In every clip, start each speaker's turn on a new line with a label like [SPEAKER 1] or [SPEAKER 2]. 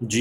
[SPEAKER 1] جی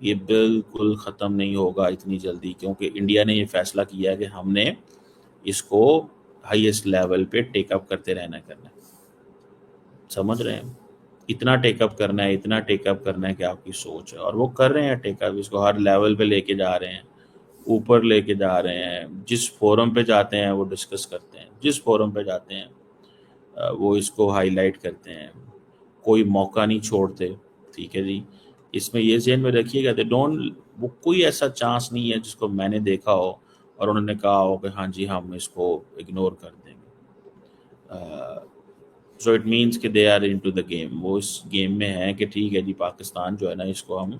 [SPEAKER 1] یہ بالکل ختم نہیں ہوگا اتنی جلدی، کیونکہ انڈیا نے یہ فیصلہ کیا ہے کہ ہم نے اس کو ہائیسٹ لیول پہ ٹیک اپ کرتے رہنا کرنا ہے. سمجھ رہے ہیں؟ اتنا ٹیک اپ کرنا ہے، اتنا ٹیک اپ کرنا ہے کہ آپ کی سوچ ہے، اور وہ کر رہے ہیں ٹیک اپ، اس کو ہر لیول پہ لے کے جا رہے ہیں، اوپر لے کے جا رہے ہیں. جس فورم پہ جاتے ہیں وہ ڈسکس کرتے ہیں، جس فورم پہ جاتے ہیں وہ اس کو ہائی لائٹ کرتے ہیں، کوئی موقع نہیں چھوڑتے. ٹھیک ہے جی، اس میں یہ ذہن میں رکھیے گا، وہ کوئی ایسا چانس نہیں ہے جس کو میں نے دیکھا ہو اور انہوں نے کہا ہو کہ ہاں جی ہم اس کو اگنور کر دیں گے. سو اٹ مینس کہ they are into the game, وہ اس گیم میں ہیں کہ ٹھیک ہے جی پاکستان جو ہے نا اس کو ہم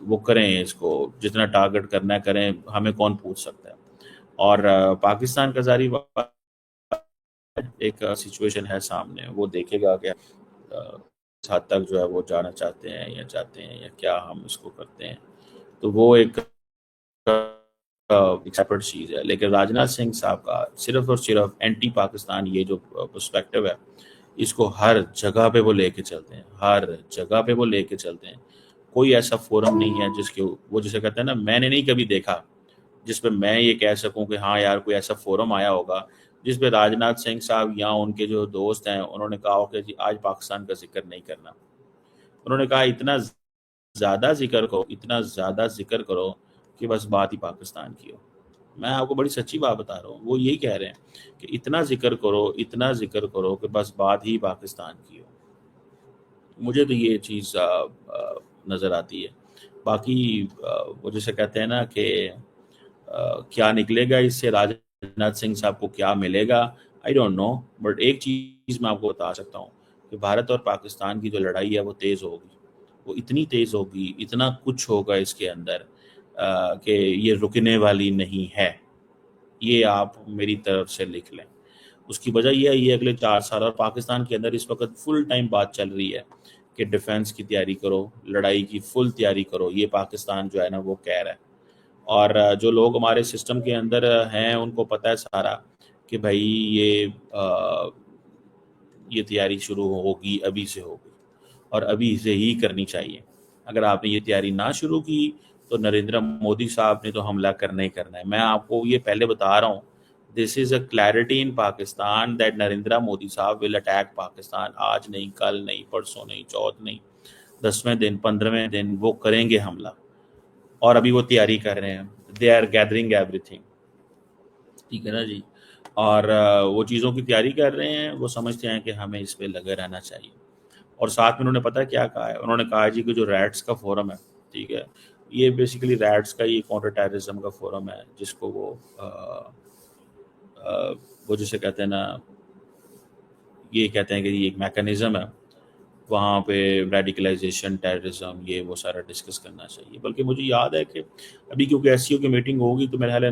[SPEAKER 1] وہ کریں، اس کو جتنا ٹارگٹ کرنا ہے کریں، ہمیں کون پوچھ سکتا ہے. اور پاکستان کا ظاہری ایک سچویشن ہے سامنے، وہ دیکھے گا کہ اس حد تک جو ہے وہ جانا چاہتے ہیں یا کیا ہم اس کو کرتے ہیں. تو وہ ایک سیپریٹ چیز ہے. لیکن راجناتھ سنگھ صاحب کا صرف اور صرف اینٹی پاکستان یہ جو پرسپیکٹو ہے، اس کو ہر جگہ پہ وہ لے کے چلتے ہیں، ہر جگہ پہ وہ لے کے چلتے ہیں. کوئی ایسا فورم نہیں ہے جس کے وہ جسے کہتے ہیں نا، میں نے نہیں کبھی دیکھا جس پہ میں یہ کہہ سکوں کہ ہاں یار کوئی ایسا فورم آیا ہوگا جس پہ راجناتھ سنگھ صاحب یا ان کے جو دوست ہیں انہوں نے کہا ہو کہ جی آج پاکستان کا ذکر نہیں کرنا. انہوں نے کہا اتنا زیادہ ذکر کرو، اتنا زیادہ ذکر کرو کہ بس بات ہی پاکستان کی ہو. میں آپ کو بڑی سچی بات بتا رہا ہوں، وہ یہی کہہ رہے ہیں کہ اتنا ذکر کرو، اتنا ذکر کرو کہ بس بات ہی پاکستان کی ہو. مجھے تو یہ چیز نظر آتی ہے. باقی وہ جسے کہتے ہیں نا کہ کیا نکلے گا اس سے، راجناتھ سنگھ صاحب کو کیا ملے گا، آئی ڈونٹ نو. بٹ ایک چیز میں آپ کو بتا سکتا ہوں کہ بھارت اور پاکستان کی جو لڑائی ہے وہ تیز ہوگی، وہ اتنی تیز ہوگی، اتنا کچھ ہوگا اس کے اندر کہ یہ رکنے والی نہیں ہے. یہ آپ میری طرف سے لکھ لیں. اس کی وجہ یہ ہے، یہ اگلے 4 سال، اور پاکستان کے اندر اس وقت فل ٹائم بات چل رہی ہے کہ ڈیفنس کی تیاری کرو، لڑائی کی فل تیاری کرو. یہ پاکستان جو ہے نا وہ کہہ رہا ہے. اور جو لوگ ہمارے سسٹم کے اندر ہیں ان کو پتہ ہے سارا کہ بھائی یہ تیاری شروع ہوگی، ابھی سے ہوگی، اور ابھی سے ہی کرنی چاہیے. اگر آپ نے یہ تیاری نہ شروع کی تو نریندر مودی صاحب نے تو حملہ کرنا ہی کرنا ہے. میں آپ کو یہ پہلے بتا رہا ہوں، this is a clarity in Pakistan that Narendra Modi صاحب ول اٹیک پاکستان. آج نہیں، کل نہیں، پرسوں نہیں، چوتھ نہیں، 10ویں دن، 15ویں دن وہ کریں گے حملہ. اور ابھی وہ تیاری کر رہے ہیں، دے آر گیدرنگ ایوری تھنگ. ٹھیک ہے نا جی. اور وہ چیزوں کی تیاری کر رہے ہیں، وہ سمجھتے ہیں کہ ہمیں اس پہ لگے رہنا چاہیے. اور ساتھ میں انہوں نے پتہ کیا کہا ہے، انہوں نے کہا جی کہ جو ریٹس کا فورم ہے، ٹھیک ہے، یہ بیسیکلی ریٹس کا یہ کاؤنٹر ٹیررزم کا فورم ہے، جس کو وہ جسے کہتے ہیں نا، یہ کہتے ہیں کہ یہ ایک میکانزم ہے، وہاں پہ ریڈیکلائزیشن، ٹیررزم، یہ وہ سارا ڈسکس کرنا چاہیے. بلکہ مجھے یاد ہے کہ ابھی کیونکہ ایس سی او کی میٹنگ ہوگی تو میرے خیال ہے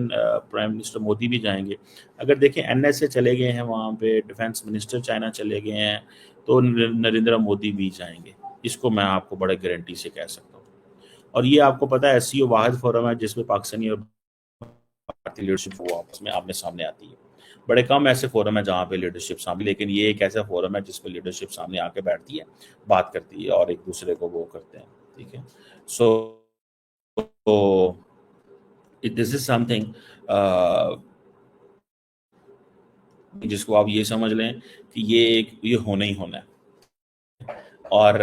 [SPEAKER 1] پرائم منسٹر مودی بھی جائیں گے. اگر دیکھیں این ایس اے چلے گئے ہیں وہاں پہ، ڈیفینس منسٹر چائنا چلے گئے ہیں، تو نریندر مودی بھی جائیں گے. اس کو میں آپ کو بڑے گارنٹی سے کہہ سکتا ہوں. اور یہ آپ کو پتہ ہے ایس سی او واحد فورم ہے جس میں پاکستانی اور بھارتی لیڈرشپ وہ آپس میں آمنے سامنے آتی ہے. بڑے کم ایسے فورم ہیں جہاں پہ لیڈرشپ سامنے، لیکن یہ ایک ایسا فورم ہے جس پہ لیڈرشپ سامنے آ کے بیٹھتی ہے، بات کرتی ہے، اور ایک دوسرے کو وہ کرتے ہیں. ٹھیک ہے. سو دس از سم تھنگ جس کو آپ یہ سمجھ لیں کہ یہ ہونا ہی ہونا ہے. اور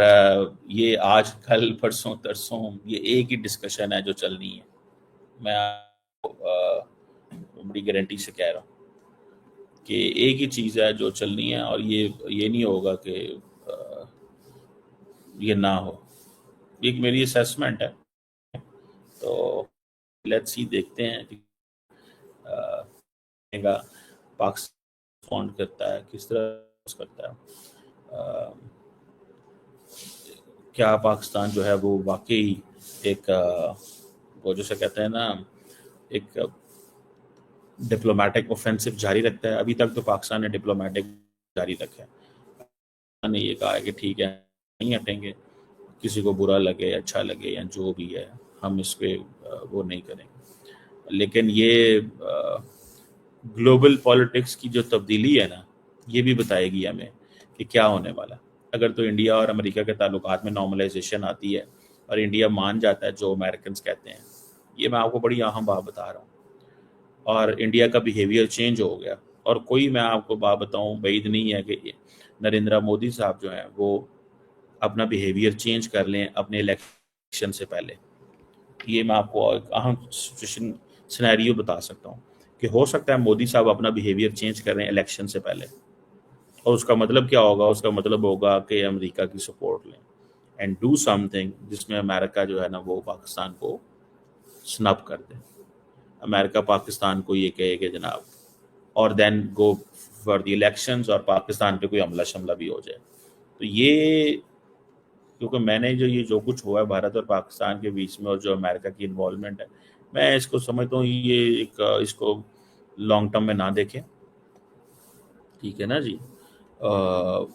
[SPEAKER 1] یہ آج کل پرسوں ترسوں یہ ایک ہی ڈسکشن ہے جو چلنی ہے. میں بڑی گارنٹی سے کہہ رہا ہوں کہ ایک ہی چیز ہے جو چلنی ہے، اور یہ نہیں ہوگا کہ یہ نہ ہو. ایک میری اسیسمنٹ ہے. تو لیٹس سی، دیکھتے ہیں کہ پاکستان رسپونڈ کرتا ہے، کس طرح کرتا ہے. کیا پاکستان جو ہے وہ واقعی ایک وہ جسے کہتے ہیں نا ایک ڈپلومیٹک اوفینسو جاری رکھتا ہے. ابھی تک تو پاکستان نے ڈپلومیٹک جاری رکھا ہے. پاکستان نے یہ کہا ہے کہ ٹھیک ہے نہیں ہٹیں گے، کسی کو برا لگے، اچھا لگے، یا جو بھی ہے ہم اس پہ وہ نہیں کریں گے. لیکن یہ گلوبل پالیٹکس کی جو تبدیلی ہے نا، یہ بھی بتائے گی ہمیں کہ کیا ہونے والا. اگر تو انڈیا اور امریکہ کے تعلقات میں نارملائزیشن آتی ہے اور انڈیا مان جاتا ہے جو امریکنز کہتے ہیں. یہ میں آپ کو بڑی اہم بات بتا رہا ہوں. اور انڈیا کا بیہیویئر چینج ہو گیا. اور کوئی میں آپ کو بات بتاؤں بعید نہیں ہے کہ نریندر مودی صاحب جو ہیں وہ اپنا بیہیویئر چینج کر لیں اپنے الیکشن سے پہلے. یہ میں آپ کو ایک اہم سچویشن سینیریو بتا سکتا ہوں کہ ہو سکتا ہے مودی صاحب اپنا بیہیویئر چینج کریں الیکشن سے پہلے. اور اس کا مطلب کیا ہوگا؟ اس کا مطلب ہوگا کہ امریکہ کی سپورٹ لیں اینڈ ڈو سم تھنگ جس میں امریکہ جو ہے نا وہ پاکستان کو سنپ کر دے. امریکہ پاکستان کو یہ کہے کہ جناب، اور دین گو فار دی الیکشنز اور پاکستان پہ کوئی حملہ شملہ بھی ہو جائے. تو یہ کیونکہ میں نے جو کچھ ہوا ہے بھارت اور پاکستان کے بیچ میں اور جو امریکہ کی انوالومنٹ ہے، میں اس کو سمجھتا ہوں یہ ایک اس کو لانگ ٹرم میں نہ دیکھیں. ٹھیک ہے نا جی،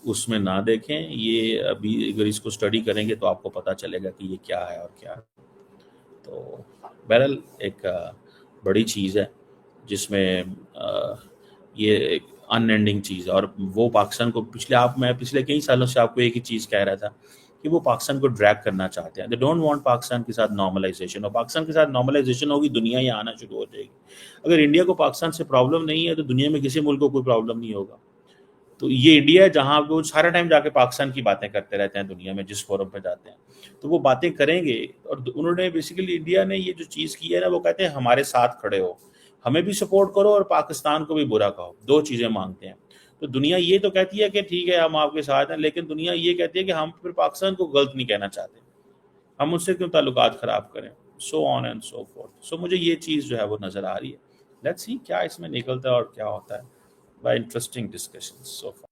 [SPEAKER 1] اس میں نہ دیکھیں. یہ ابھی اگر اس کو اسٹڈی کریں گے تو آپ کو پتہ چلے گا کہ یہ کیا ہے اور کیا. تو بہرحال ایک بڑی چیز ہے جس میں یہ ایک ان اینڈنگ چیز ہے. اور وہ پاکستان کو میں پچھلے کئی سالوں سے آپ کو ایک ہی چیز کہہ رہا تھا کہ وہ پاکستان کو ڈریگ کرنا چاہتے ہیں. دے ڈونٹ وانٹ پاکستان کے ساتھ نارملائزیشن. اور پاکستان کے ساتھ نارملائزیشن ہوگی دنیا یہ آنا شروع ہو جائے گی. اگر انڈیا کو پاکستان سے پرابلم نہیں ہے تو دنیا میں کسی ملک کو کوئی پرابلم نہیں ہوگا. تو یہ انڈیا ہے جہاں وہ سارا ٹائم جا کے پاکستان کی باتیں کرتے رہتے ہیں دنیا میں جس فورم پہ جاتے ہیں. تو وہ باتیں کریں گے. اور انہوں نے بیسیکلی انڈیا نے یہ جو چیز کی ہے نا، وہ کہتے ہیں ہمارے ساتھ کھڑے ہو، ہمیں بھی سپورٹ کرو اور پاکستان کو بھی برا کہو. دو چیزیں مانگتے ہیں. تو دنیا یہ تو کہتی ہے کہ ٹھیک ہے ہم آپ کے ساتھ ہیں، لیکن دنیا یہ کہتی ہے کہ ہم پھر پاکستان کو غلط نہیں کہنا چاہتے، ہم اس سے کیوں تعلقات خراب کریں. سو آن اینڈ سو فورتھ. سو مجھے یہ چیز جو ہے وہ نظر آ رہی ہے. لیٹس سی کیا اس میں نکلتا ہے اور کیا ہوتا ہے. By interesting discussion so for.